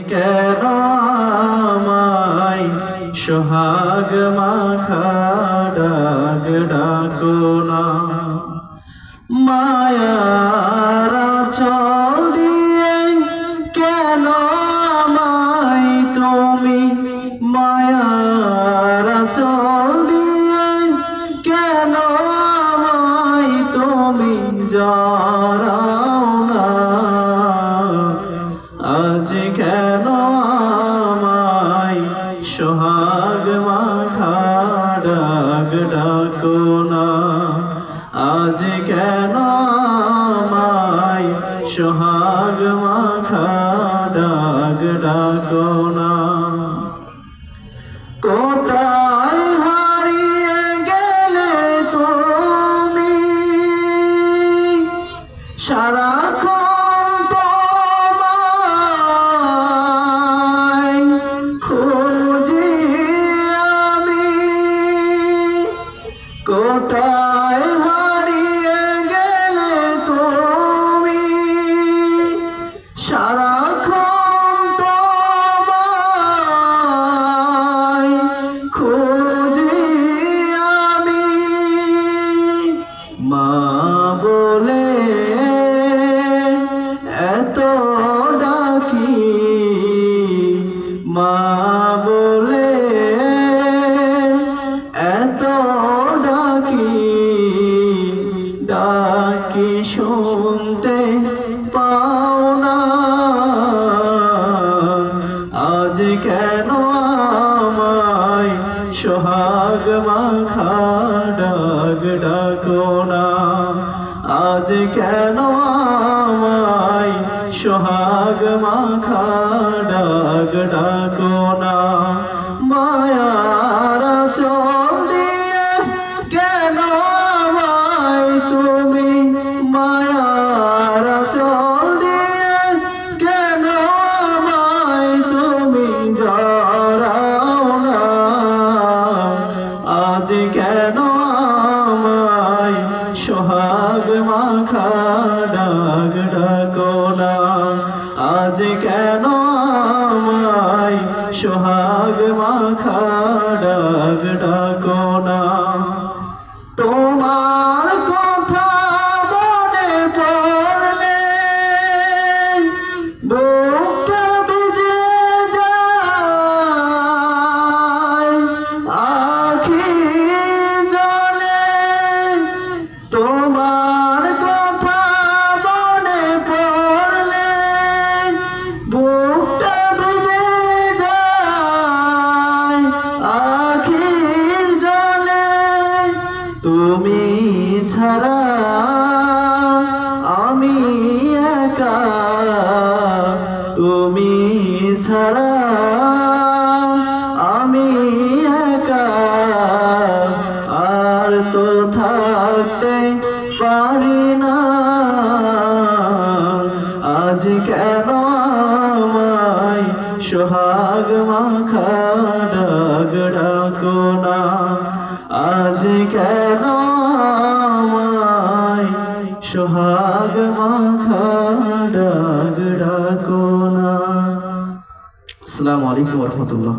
কেন আমায় সোহাগ মাখা ডাক ডাকো না। মায়ার আঁচল দিয়ে কেন আমায় তুমি, মায়ার আঁচল দিয়ে কেন আমায় তুমি জড়াও না। আজ কেন আমায় সোহাগ মাখা ডাক ডাকো না। আজ কেন আমায় সোহাগ মাখা ডাক ডাকো না। কোথায় হারিয়ে গেলে তুমি, সারাক্ষণ তোমায় খুঁজি আমি। কোথায় হারিয়ে গেলে তুমি, সারাক্ষণ তোমায় খুঁজি আমি। মা বলে এত ডাকি, মা বলে এত ডাকি, ডাকি শুনতে পাও না। আজ কেন আমায় সোহাগ মাখা ডাক ডাকো না। আজ কেন আমায় সোহাগ মাখা ডাক ডাকো না। মায়ার আঁচল দিয়ে কেন আমায় তুমি, মায়ার আঁচল দিয়ে কেন আমায় তুমি জড়াও না। আজ কেন আমায় সোহাগ মাখা ডাক ডাকো না। আজ কেন আমায় সোহাগ মাখা ডাক ডাকো না। তোমার কথা মনে পড়লে বুকটা ভিজে যায়, আখি জলে। তোমার কথা মনে পড়লে বুকটা ভিজে যায়, আখির জলে। তুমি ছাড়া আমি একা, তুমি ছাড়া আমি একা। আর তো থাকতে পারি না। আজ কেন আমায় সোহাগ মাখা ডাক ডাকো না। আজ কেন আমায় সোহাগ মাখা ডাক ডাকো না। আসসালামু আলাইকুম ওয়া রাহমাতুল্লাহ।